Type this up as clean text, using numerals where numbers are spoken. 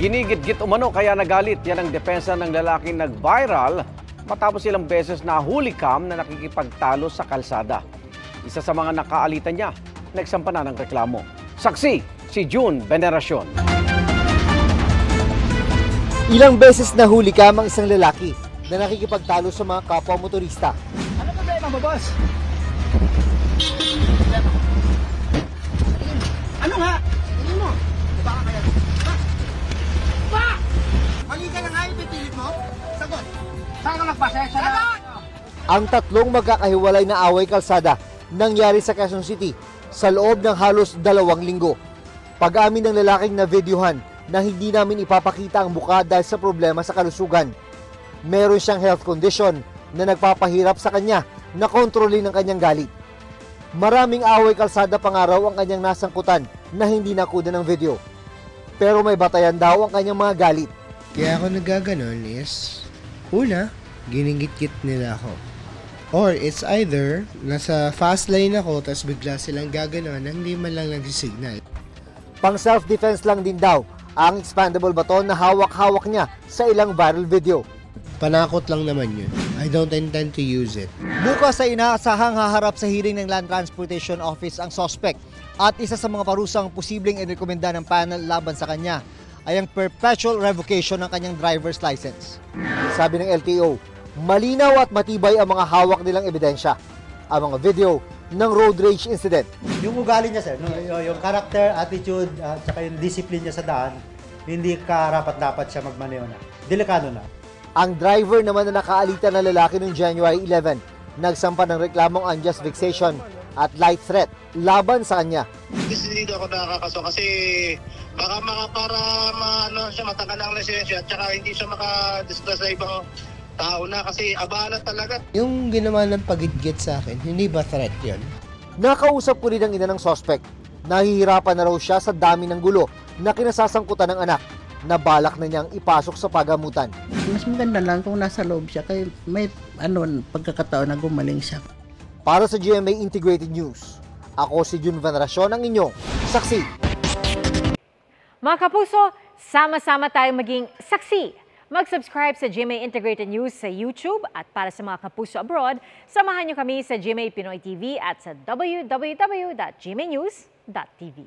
Ginigit-git umano kaya nagalit. Yan ang depensa ng lalaking nag-viral matapos ilang beses na hulikam na nakikipagtalo sa kalsada. Isa sa mga nakaalitan niya, nagsampa na ng reklamo. Saksi, si June Veneracion. Ilang beses na hulikam ang isang lalaki na nakikipagtalo sa mga kapwa motorista. Ano problema mo, boss? Ano nga? Ano mo? Baka kaya? Ba! Mali ka na nga, ipipilit mo? Sagot! Saan ka nagpasensya na? Ang tatlong magkakahiwalay na away kalsada nangyari sa Quezon City sa loob ng halos 2 linggo. Pag-amin ng lalaking na videohan na hindi namin ipapakita ang mukha dahil sa problema sa kalusugan. Meron siyang health condition na nagpapahirap sa kanya na kontrolin ang kanyang galit. Maraming away kalsada pangaraw ang kanyang nasangkutan na hindi nakuha ng video. Pero may batayan daw ang kanyang mga galit. Kaya ako nagaganon is, una, ginigit-git nila ako. Or it's either, nasa fast lane ako, tapos bigla silang gaganon na hindi man lang nag-signal. Pang self-defense lang din daw ang expandable baton na hawak-hawak niya sa ilang viral video. Panakot lang naman yun. I don't intend to use it. Bukas ay inaasahang haharap sa hearing ng Land Transportation Office ang suspect at isa sa mga parusang posibleng irekomenda ng panel laban sa kanya ay ang perpetual revocation ng kanyang driver's license. Sabi ng LTO, malinaw at matibay ang mga hawak nilang ebidensya, ang mga video ng road rage incident. Yung ugali niya, sir, yung character, attitude, at saka yung discipline niya sa daan, hindi karapat-dapat siya magmaneho na. Delikado na. Ang driver naman na nakaalitan na lalaki noong January 11, nagsampa ng reklamong unjust vexation at light threat laban sa kanya. Dito ako nakakaso kasi baka para siya matagal ang lisensya at saka hindi siya makadiscuss sa ibang tao na kasi abala talaga. Yung ginawa ng pagitgit sa akin, hindi ba threat yun? Nakausap ko rin ang ina ng suspect. Nahihirapan na raw siya sa dami ng gulo na kinasasangkutan ng anak na balak na niyang ipasok sa pagamutan. Mas maganda lang kung nasa loob siya kaya may pagkakataon na gumaling siya. Para sa GMA Integrated News, ako si June Veneracion, ang inyong saksi. Mga kapuso, sama-sama tayong maging saksi. Mag-subscribe sa GMA Integrated News sa YouTube at para sa mga kapuso abroad, samahan niyo kami sa GMA Pinoy TV at sa www.gmanews.tv.